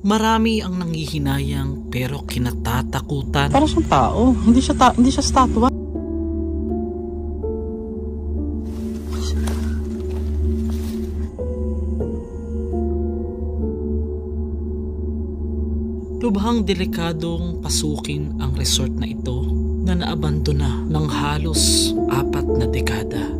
Marami ang nanghihinayang pero kinatatakutan. Para siyang tao, hindi siya statwa. Lubhang delikadong pasukin ang resort na ito na naabandona ng halos 4 na dekada.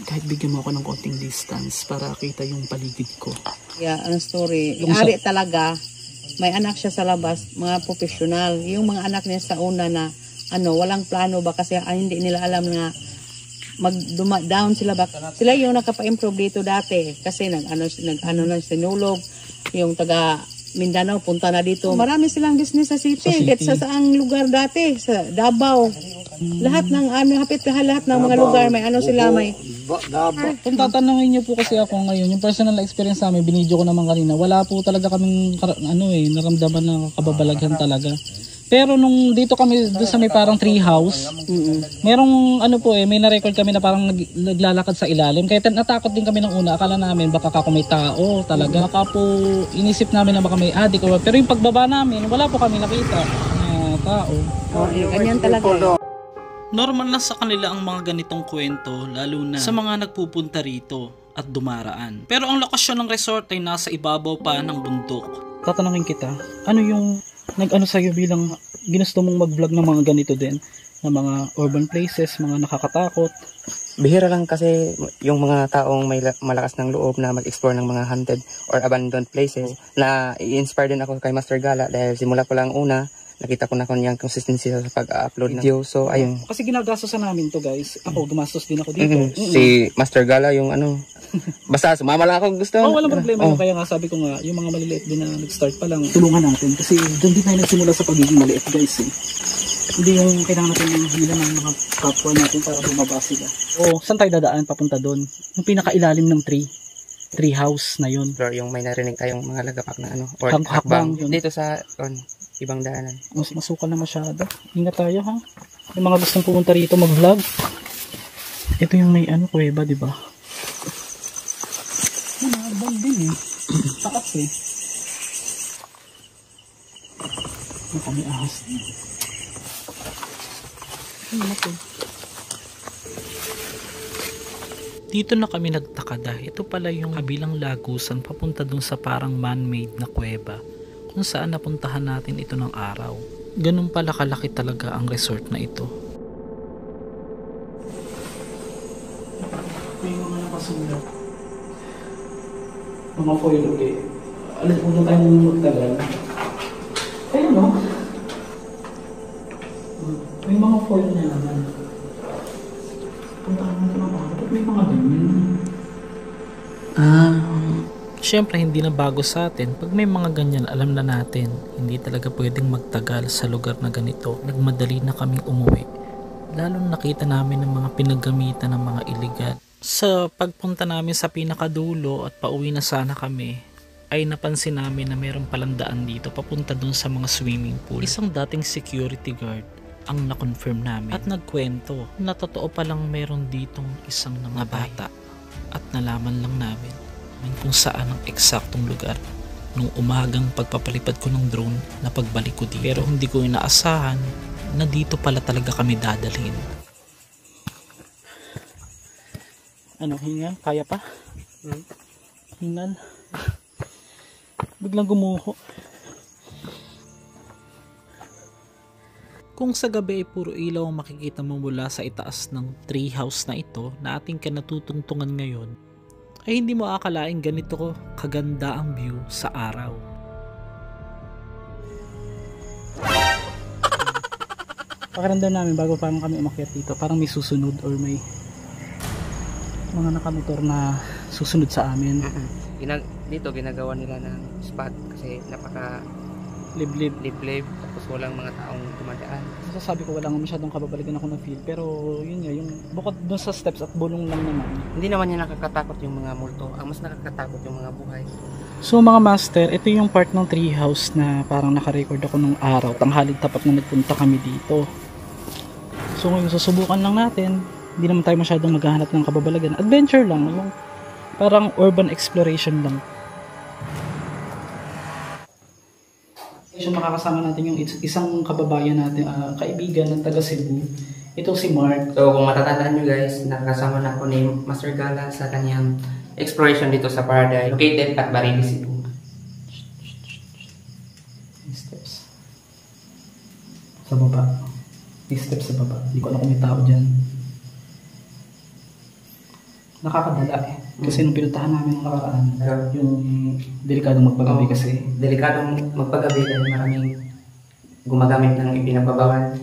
Kahit bigyan mo ako ng konting distance para kita yung paligid ko. Yeah, ang story. Ari talaga, may anak siya sa labas, mga professional. Yung mga anak niya sa una na, walang plano ba kasi hindi nila alam na mag-down sila ba. Sila yung nakapa-improve dito dati kasi sinulog, yung taga Mindanao, punta na dito. Marami silang business sa city. Sa saang lugar dati, sa Davao. Lahat ng lahat ng mga lugar may sila may. Kung tatanungin niyo po kasi ako ngayon, yung personal experience sa amin, binidyo ko naman kanina, wala po talaga kaming naramdaman na kababalaghan talaga. Pero nung dito kami doon sa may parang tree house, merong may na-record kami na parang naglalakad sa ilalim. Kaya natakot din kami nung una, akala namin baka may tao talaga. Baka po inisip namin na baka may adik o pero yung pagbaba namin, wala po kami nakita na tao. Ganyan talaga. Normal na sa kanila ang mga ganitong kwento, lalo na sa mga nagpupunta rito at dumaraan. Pero ang lokasyon ng resort ay nasa ibabaw pa ng bundok. Tatanungin kita, ano yung sa'yo bilang ginusto mong mag-vlog ng mga ganito din? Na mga urban places, mga nakakatakot? Bihira lang kasi yung mga taong may malakas ng loob na mag-explore ng mga haunted or abandoned places. Na i-inspire din ako kay Master Gala dahil simula ko lang una, nakita ko na kanyang consistency sa pag-upload ng video. So, ayun. Kasi ginagastosan namin to guys. Ako, gumastos din ako dito. Si Master Gala yung basta sumama lang ako gusto. Walang problema. Kaya nga sabi ko nga, yung mga maliliit din na nag-start pa lang, tulungan natin. Kasi doon din tayo nagsimula sa pagiging maliit guys. Hindi yung kailangan natin yung hila ng mga kapwa natin para bumaba sila. Saan tayo dadaan papunta doon? Yung pinakailalim ng tree house na yun. Yung may narinig tayong mga lagapak na or hakbang. Dito sa ibang daanan. Masukal na masyado. Ingat tayo ha. Yung mga gustong pumunta rito mag-vlog. Ito yung may kuweba, di ba? Nakabang din Takas may ahas din. Dito na kami nagtakada. Ito pala yung kabilang lagusan papunta dun sa parang man-made na kuweba kung saan napuntahan natin ito ng araw. Ganun pala kalaki talaga ang resort na ito. May mga nakasulat. Mga foil ulit. Alam mo na tayong magtagal. Ayun no? May mga foil na naman. Puntahan natin ang mga. Ba't may mga ganyan? Siyempre hindi na bago sa atin. Pag may mga ganyan, alam na natin. Hindi talaga pwedeng magtagal sa lugar na ganito. Nagmadali na kaming umuwi. Lalo nakita namin ng mga pinaggamitan ng mga iligal. Sa pagpunta namin sa pinakadulo at pauwi na sana kami, ay napansin namin na mayroong palandaan dito papunta dun sa mga swimming pool. Isang dating security guard ang na-confirm namin at nagkwento na totoo palang meron ditong isang bata at nalaman lang namin kung saan ang eksaktong lugar nung umagang pagpapalipad ko ng drone na pagbalik ko dito. Pero hindi ko inaasahan na dito pala talaga kami dadalhin. Hingal? Kaya pa? Hingal? Biglang gumuho. Kung sa gabi ay puro ilaw ang makikita mo mula sa itaas ng tree house na ito na ating kanatutungtungan ngayon, ay hindi mo akalaing ganito ko kaganda ang view sa araw. Pakiramdam namin bago parang kami umakyat dito, parang may susunod or may mga nakamotor na susunod sa amin. Dito ginagawa nila ng spot kasi napaka liblib Tapos walang mga taong dumadaan. Masasabi ko wala nga masyadong kababalagan ako na feel. Pero yun nga, yung bukod dun sa steps at bulong lang naman. Hindi naman yung nakakatakot yung mga multo. Ang mas nakakatakot yung mga buhay. So mga master, ito yung part ng treehouse na parang nakarecord ako nung araw. Tanghaling tapat na nagpunta kami dito. So ngayon susubukan lang natin. Hindi naman tayo masyadong maghahanap ng kababalagan. Adventure lang. Yung parang urban exploration lang. So makakasama natin yung isang kababayan natin, kaibigan ng taga Cebu. Ito si Mark. So kung matatandaan nyo guys, nakakasama na ako ni Master Gala sa kanyang exploration dito sa Paradise, located at Barili, Cebu. Steps. Sa baba. May steps sa baba. Hindi ko alam kung may tao dyan. Nakakadala eh. Kasi nung pinuntahan namin nung nakaraan, yung delikadong magpagabi kasi. Delikadong magpagabi dahil maraming gumagamit ng ipinagbabawal.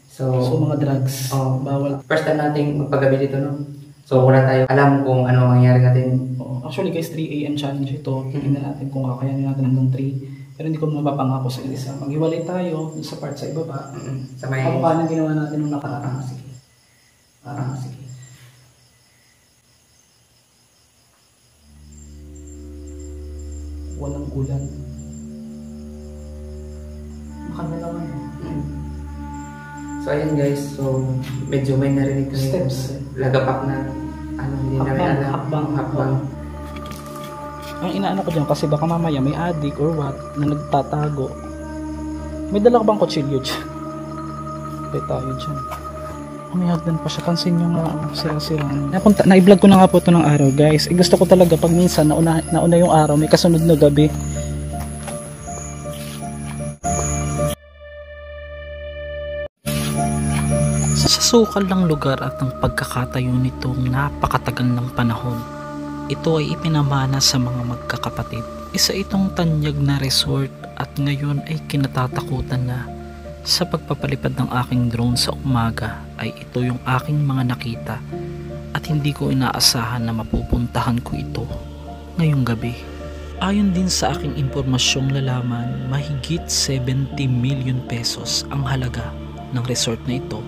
So mga drugs. Bawal. First time nating magpagabi dito, no? So wala tayo alam kung ano mangyayari natin. Actually guys, 3 AM challenge ito. Tingnan natin kung kakayanin natin hanggang 3. Pero hindi ko mapapangako sa isa. Maghiwalay tayo sa part sa ibaba. Sa may... Paano ginawa natin nung nakaraan? Sige. Sige. Walang ulan. Nakadalaman. So ayun guys, so medyo may narinig kami. Steps. Lagapak na hindi namin alam. Hakbang. Ang inaano ko dyan kasi baka mamaya may adik or what na nagtatago. May dala ka bang kutsilyo dyan? May tayo dyan. May hagdan pa siya. Pansin yung sira-sira. Na-vlog ko na nga po ito ng araw guys. Gusto ko talaga pag minsan nauna yung araw, may kasunod na gabi. Sa sukal ng lugar at ng pagkakatayo nitong napakatagal ng panahon, ito ay ipinamana sa mga magkakapatid. Isa itong tanyag na resort at ngayon ay kinatatakutan na. Sa pagpapalipad ng aking drone sa umaga ay ito yung aking mga nakita at hindi ko inaasahan na mapupuntahan ko ito ngayong gabi. Ayon din sa aking impormasyong lalaman, mahigit 70 million pesos ang halaga ng resort na ito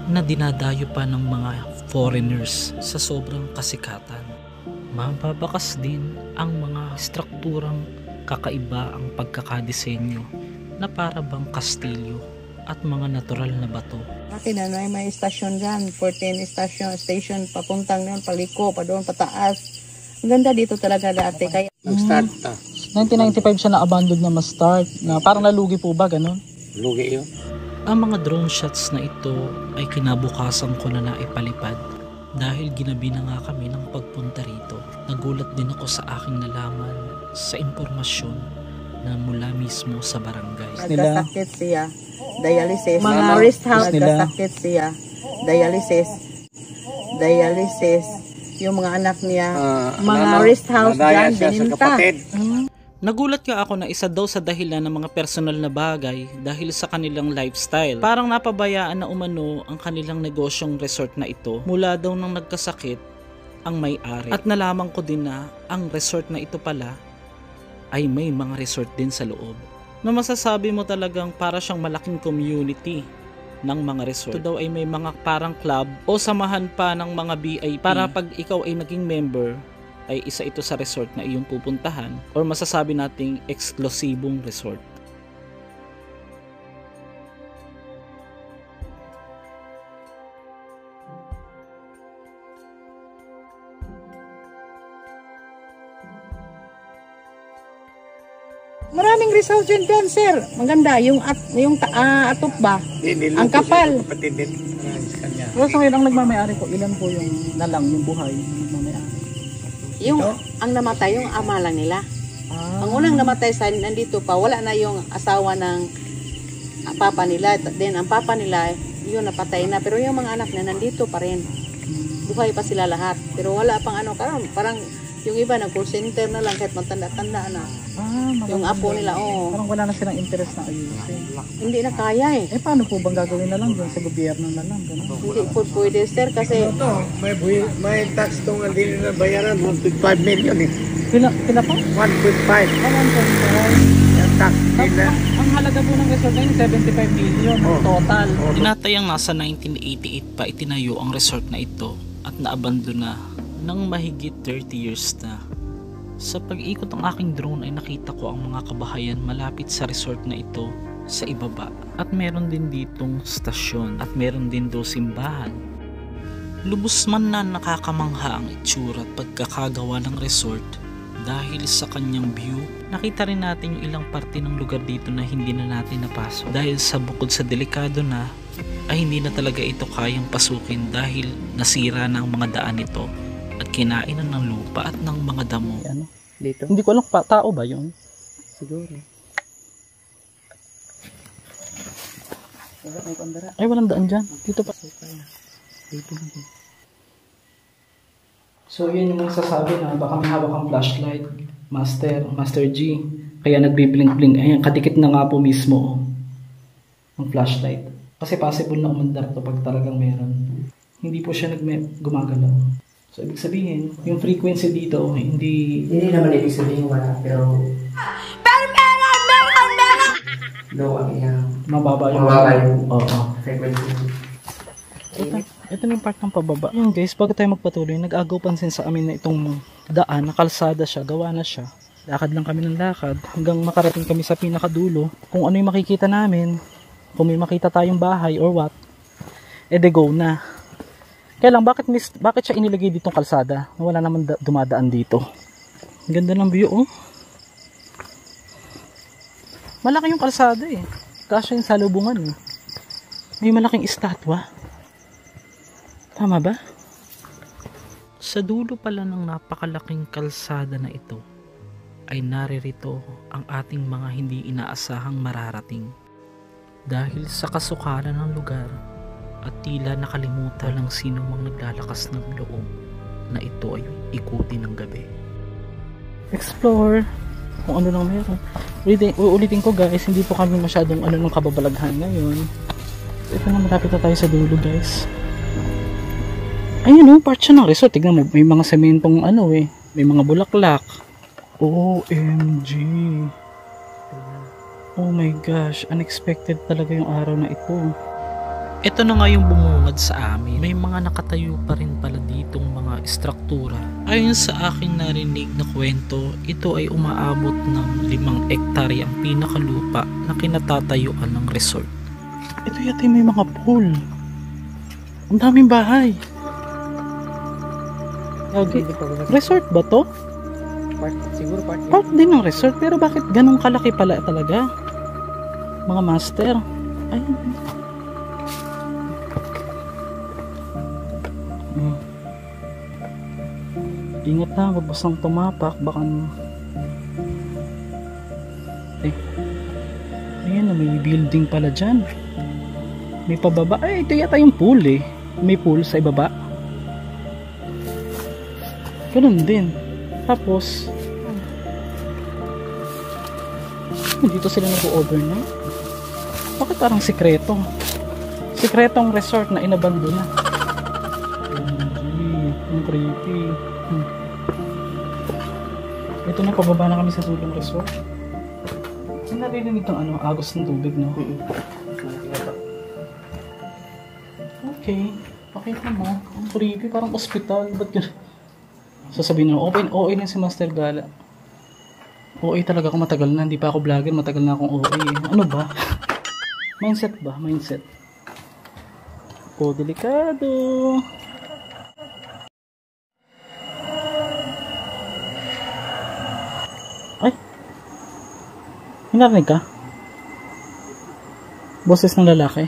na dinadayo pa ng mga foreigners sa sobrang kasikatan. Mababakas din ang mga strukturang kakaiba ang pagkakadisenyo na para bang kastilyo at mga natural na bato. Akin na may station dyan, 14 station papuntang doon, paliko, pa doon, pataas. Ang ganda dito talaga dati. Kaya 1995 siya na-abandoned na ma-start. Na parang nalugi po ba, ganun? Lugi yun. Ang mga drone shots na ito ay kinabukasan ko na naipalipad dahil ginabi na nga kami ng pagpunta rito. Nagulat din ako sa aking nalaman sa impormasyon na mula mismo sa barangay. nagkasakit siya, dialysis. Mga rest house, nagkasakit siya, dialysis. Yung mga anak niya, mga rest house dyan, bininta. Nagulat nga ako na isa daw sa dahilan ng mga personal na bagay dahil sa kanilang lifestyle. Parang napabayaan na umano ang kanilang negosyong resort na ito mula daw nang nagkasakit ang may-ari. At nalaman ko din na ang resort na ito pala ay may mga resort din sa loob. Na masasabi mo talagang para siyang malaking community ng mga resort. Ito daw ay may mga parang club o samahan pa ng mga VIP para pag ikaw ay naging member ay isa ito sa resort na iyong pupuntahan or masasabi nating eksklusibong resort. Maraming result dyan, sir. Maganda. Yung atop ba? Ang kapal. Pero sa ngayon ang nagmamayari ko, ilan po yung nalang, yung buhay nagmamayari? Yung ang namatay, yung ama lang nila. Ang unang namatay sa nandito pa, wala na yung asawa ng papa nila. Then ang papa nila, yun napatay na. Pero yung mga anak na nandito pa rin. Buhay pa sila lahat. Pero wala pang parang yung iba nag-call center na lang kahit matanda-tanda na. Yung apo nila, Parang wala na silang interest na ayusin. Hindi na kaya eh. Paano po bang gagawin na lang doon sa gobyerno na lang? Ganun? Hindi po pwede, sir, kasi May tax tong hindi na bayaran 1.5 million eh. Pila pa? 1.5 1.5. yung tax nila. Ang halaga po ng resort na yun, 75 million total. Tinatayang nasa 1988 pa itinayo ang resort na ito at naabandona ng mahigit 30 years na. Sa pag-ikot ng aking drone ay nakita ko ang mga kabahayan malapit sa resort na ito sa ibaba. At meron din ditong stasyon at meron din do simbahan. Lubos man na nakakamangha ang itsura at pagkakagawa ng resort dahil sa kanyang view. Nakita rin natin yung ilang parte ng lugar dito na hindi na natin napasok dahil sa bukod sa delikado na ay hindi na talaga ito kayang pasukin dahil nasira na ang mga daan nito at kinainan ng lupa at ng mga damo. Ano? Dito? Hindi ko alam tao ba yun? Siguro. Wala, may pandara. Ay, walang daan dyan. Dito pa. Dito. So, yun yung masasabi na baka may hawak ang flashlight, Master G. Kaya nagbiblink-blink. Ayan, kadikit na nga po mismo ang flashlight. Kasi possible na umandar to pag talagang meron. Hindi po siya gumagalaw. So, ibig sabihin, yung frequency dito, hindi naman ibig sabihin wala, pero... Low ang iyang... mababa yung... Oo. frequency. Ito na yung part ng pababa. Yun guys, bago tayo magpatuloy, nag-agaw pansin sa amin na itong daan, nakalsada siya, gawa na siya. Lakad lang kami ng lakad hanggang makarating kami sa pinakadulo. Kung ano yung makikita namin, kung may makita tayong bahay or what, de go na. Kaya lang, bakit siya inilagay ditong kalsada? Wala naman dumadaan dito. Ang ganda ng view, oh. Malaki yung kalsada eh. Kasya yung salubungan eh. May malaking estatwa. Tama ba? Sa dulo pala ng napakalaking kalsada na ito ay naririto ang ating mga hindi inaasahang mararating. Dahil sa kasukalan ng lugar at tila nakalimutan lang sino mang naglalakas ng loob na ito ay ikutin ng gabi. Explore kung ano lang meron. Uulitin ko guys, hindi po kami masyadong ng kababalaghan ngayon. Ito na, malapit na tayo sa dulo guys. Ayun oh, part siya ng resort. Tignan mo, may mga sementong may mga bulaklak. OMG. Oh my gosh, unexpected talaga yung araw na ito. Ito na nga yung bumungad sa amin. May mga nakatayo pa rin pala ditong mga istruktura. Ayon sa aking narinig na kwento, ito ay umaabot ng 5 hektarya ang pinakalupa na kinatatayuan ng resort. Ito yata may mga pool. Ang daming bahay. Okay. Resort ba to? Siguro part. Part din ng resort, pero bakit ganun kalaki pala talaga? Mga master. Ayun. Ingat na, huwag basang tumapak, baka ayan na, may building pala dyan. May pababa, ito yata yung pool eh. May pool sa ibaba. Ganun din. Tapos dito sila nag-overnight. Bakit parang sikreto? Sikretong resort na inabandona. Ang creepy. Ito na, pababa na kami sa sulong resort. Ang narinig itong agos ng tubig, no? Okay. Pakita mo. Ang creepy, parang ospital. Ba't gano'n? Sasabihin na, OA na si Master Gala. OA talaga ako, matagal na. Hindi pa ako vlogger, matagal na akong OA. Ano ba? Mindset ba? Mindset. Po, delikado. Ay! Hinarinig ka? Boses ng lalaki?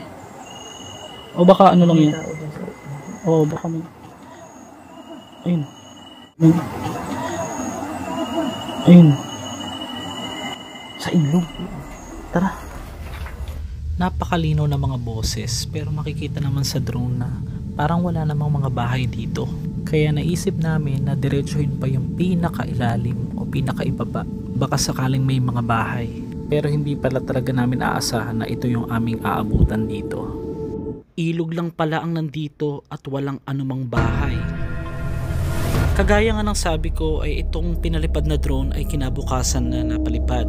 O baka ano lang yun? O baka may... Ayun. Ayun. Sa ilog. Tara. Napakalinaw na mga boses pero makikita naman sa drone na parang wala namang mga bahay dito. Kaya naisip namin na diretsuhin pa yung pinakailalim o pinakaibaba. Baka sakaling may mga bahay. Pero hindi pala talaga namin aasahan na ito yung aming aabutan dito. Ilog lang pala ang nandito at walang anumang bahay. Kagaya nga ng sabi ko ay itong pinalipad na drone ay kinabukasan na napalipad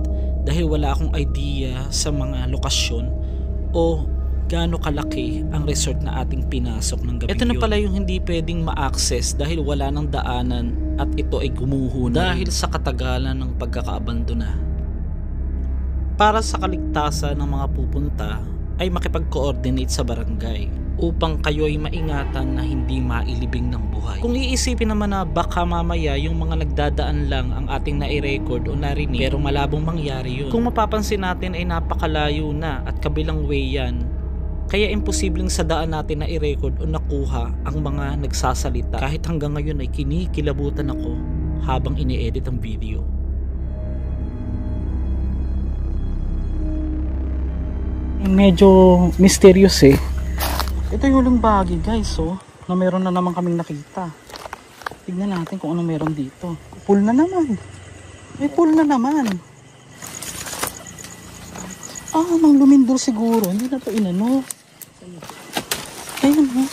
dahil wala akong idea sa mga lokasyon o gaano kalaki ang resort na ating pinasok ng gabi. Ito na pala yung hindi pwedeng ma-access dahil wala ng daanan at ito ay gumuho na dahil sa katagalan ng pagkakaabandona. Para sa kaligtasan ng mga pupunta ay makipag-coordinate sa barangay upang kayo ay maingatan na hindi mailibing ng buhay. Kung iisipin naman na baka mamaya yung mga nagdadaan lang ang ating nai-record o narinig, pero malabong mangyari yun. Kung mapapansin natin ay napakalayo na at kabilang way yan, kaya imposibleng sa daan natin na i-record o nakuha ang mga nagsasalita. Kahit hanggang ngayon ay kinikilabutan ako habang ini-edit ang video. Medyo mysterious eh. Ito yung huling bagay guys, oh, na meron na naman kaming nakita. Tignan natin kung anong meron dito. Pool na naman. May pool na naman. Nang lumindol siguro. Hindi na to inano. Ayun, oh.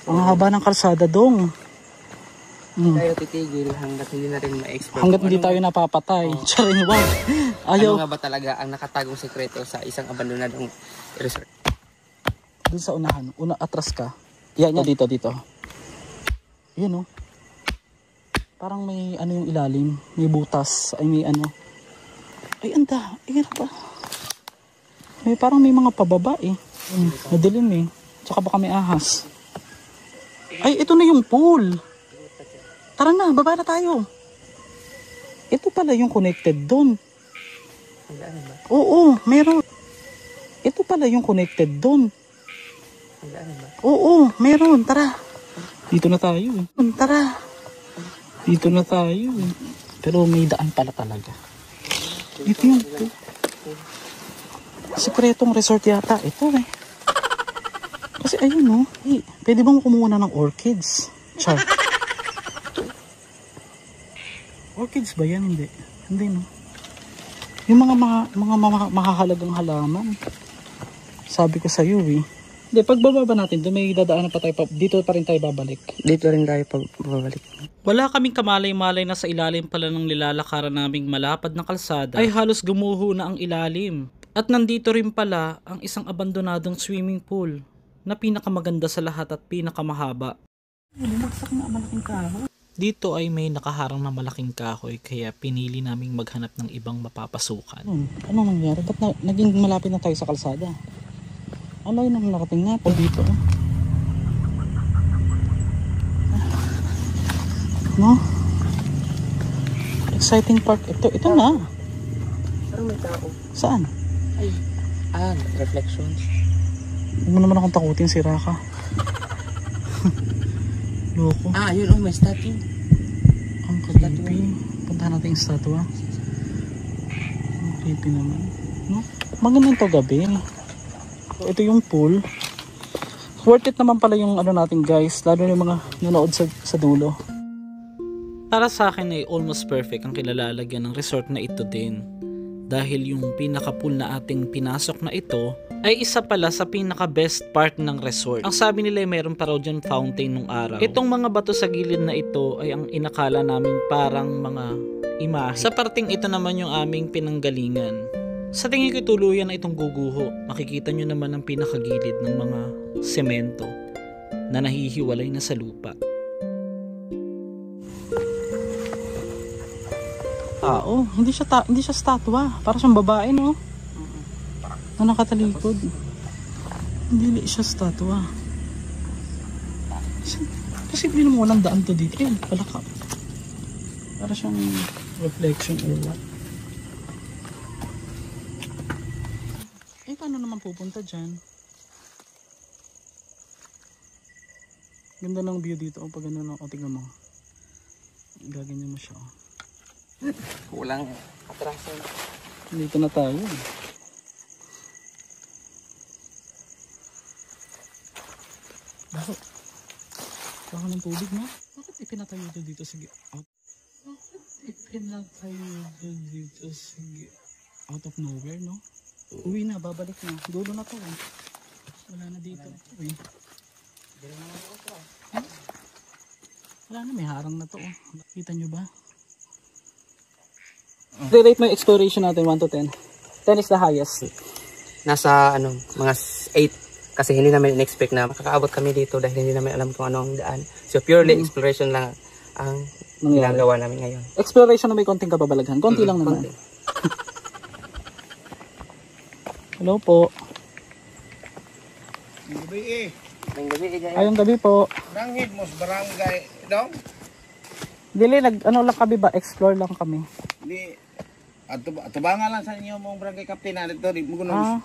Ang haba ng kalsada dong. Tayo titigil hanggat hindi na rin ma-explore. Hanggat hindi tayo napapatay. Charing wag. Ayaw. Ano nga ba talaga ang nakatagong sekreto sa isang abandonadong resort? Doon sa unahan. Atras ka. Yan, dito. Yan, oh. Parang may ano yung ilalim. May butas. Ay, may ano. Ay, anda. Hirap pa. Parang may mga pababa eh. Madilim eh. Tsaka baka may ahas. Ay, ito na yung pool. Tara na, baba na tayo. Ito pala yung connected doon. Oo, meron. Ito pala yung connected doon. Oo, meron. Tara. Dito na tayo. Tara. Dito na tayo. Pero may daan pala talaga. Dito yung sikretong resort yata. Ito eh. Kasi ayun no. Pwede bang kumuha na ng orchids? Char. Orchids ba yan? Hindi. Hindi no. Yung mga mahahalagang halaman. Sabi ko sa iyo eh. Hindi, pagbababa natin, doon may dadaanan pa tayo. Dito pa rin tayo babalik. Dito rin tayo babalik. Wala kaming kamalay-malay na sa ilalim pala ng nilalakaran naming malapad na kalsada ay halos gumuho na ang ilalim. At nandito rin pala ang isang abandonadong swimming pool na pinakamaganda sa lahat at pinakamahaba. Bumagsak na malaking kahoy. Dito ay may nakaharang na malaking kahoy kaya pinili naming maghanap ng ibang mapapasukan. Ano nangyari? Ba't naging malapit na tayo sa kalsada? Ano yun ang nakating natin dito? No? Exciting part. Ito na. Parang may tao. Saan? Ay. Reflections. Huwag mo naman akong takutin, sira ka. Loko. Yun may statue. Ang creepy. Puntahan natin yung statue. Ang creepy naman. No? Magandang to gabi. So, ito yung pool. Worth it naman pala yung ano natin guys. Lalo yung mga nanood sa dulo. Para sa akin ay almost perfect ang kilalalagyan ng resort na ito din. Dahil yung pinaka-pool na ating pinasok na ito ay isa pala sa pinaka-best part ng resort. Ang sabi nila ay meron pa raw dyan fountain nung araw. Itong mga bato sa gilid na ito ay ang inakala namin parang mga imahe. Sa parting ito naman yung aming pinanggalingan. Sa tingin ko tuluyan na itong guguho. Makikita nyo naman ang pinakagilid ng mga semento na nahihiwalay na sa lupa. Hindi siya statwa. Para siyang babae, no? Na nakatalikod. Hindi siya statwa. Posible naman walang daan to dito. Yan, palaka. Para siyang reflection or what. Paano naman pupunta dyan? Ganda ng view dito. Pag gano'n, tingnan mo. Gaganyan mo siya. Kulang atrasan. Dito na tayo. Bakit? Baka ng tubig na? Bakit ipinatayo dito? Sige. Bakit ipinatayo dito? Sige. Out of nowhere, no? Uwi na, babalik na. Dulo na to. Wala na dito. Uwi. Wala na, may harang na to. Kita nyo ba? Rate mo yung exploration natin 1 to 10. 10 is the highest. Nasa mga 8 kasi hindi namin in-expect na makakaabot kami dito dahil hindi namin alam kung ano ang daan. So purely exploration lang ang ginagawa namin ngayon. Exploration na may konting kababalaghan. Konti lang naman. Konti. Hello po. Gabi Ayong gabi po. Nangid mo sa barangay dong. Dili lang kami ba? Explore lang kami. Di atubangan lang sa inyo mong barangay captain na dito di mo kuno.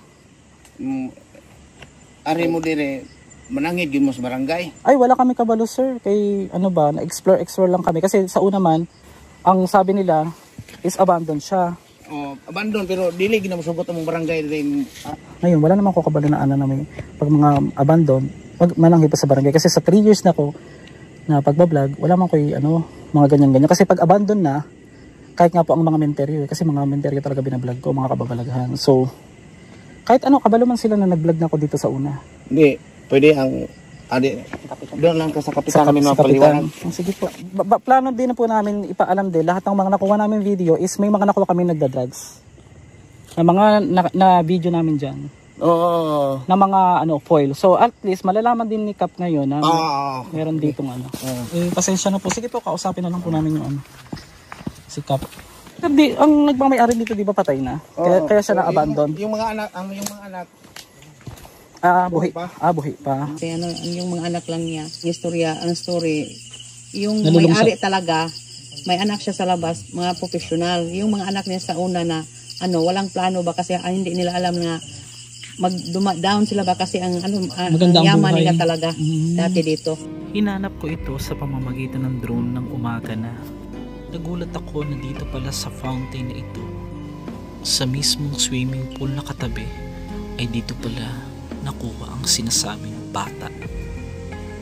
Ari mo dire manangid gyud mo sa barangay. Ay, wala kami kabalo sir. Kay na-explore lang kami. Kasi sa una man, ang sabi nila is abandoned siya. Oh, abandon pero dili gid na mosugot among barangay dire. Ngayon, wala naman ko kabalo na namin. Pag mga abandoned, mananghi pa sa barangay. Kasi sa 3 years na ko na pagbablog, wala man ko mga ganyan-ganyan. Kasi pag abandon na, kahit nga po ang mga menteryo, kasi mga menteryo talaga binablog ko, mga kababalaghan. So, kahit kabalo man sila na nag-vlog na ako dito sa una. Hindi, pwede ang doon lang ka sa kapitan kami mapaliwanag. Sige po. Plano din na po namin ipaalam din. Lahat ng mga nakuha namin video is may mga nakuha kami nagda-drugs. Na mga na video namin dyan. Oo. Na mga foil. So at least malalaman din ni Cap ngayon na meron ditong pasensya na po. Sige po, kausapin na lang po namin yung si Cap. Ang nagmamay-ari dito di ba patay na? Kaya siya na-abandon. Yung mga anak, Buhay pa. Kasi yung mga anak lang niya, ang story, yung Nalulungsa. may-ari talaga, may anak siya sa labas, mga professional. Yung mga anak niya sa una na, walang plano ba kasi hindi nila alam na down sila ba kasi ang yaman buhay. nila talaga dati dito. Hinanap ko ito sa pamamagitan ng drone ng umaga na. Nagulat ako na dito pala sa fountain na ito, sa mismong swimming pool na katabi, ay dito pala nakuha ang sinasabing bata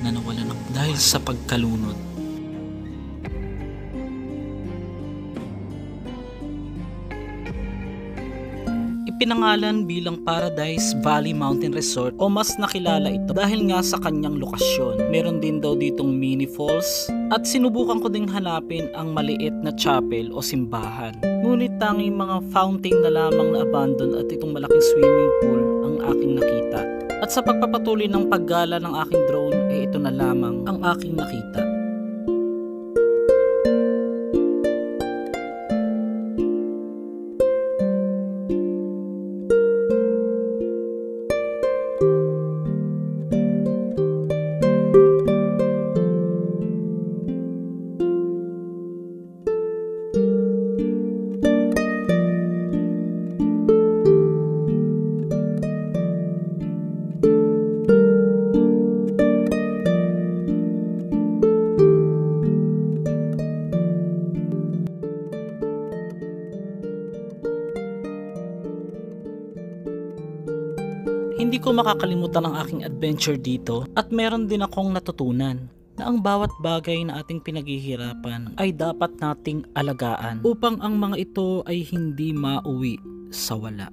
na nawala ng dahil sa pagkalunod. Ipinangalan bilang Paradise Valley Mountain Resort o mas nakilala ito dahil nga sa kanyang lokasyon. Meron din daw ditong mini falls at sinubukan ko ding hanapin ang maliit na chapel o simbahan. Ngunit tanging mga fountain na lamang na abandon at itong malaking swimming pool ang aking nakita. At sa pagpapatuloy ng paggala ng aking drone ay ito na lamang ang aking nakita. Hindi ko makakalimutan ang aking adventure dito at meron din akong natutunan na ang bawat bagay na ating pinaghihirapan ay dapat nating alagaan upang ang mga ito ay hindi mauwi sa wala.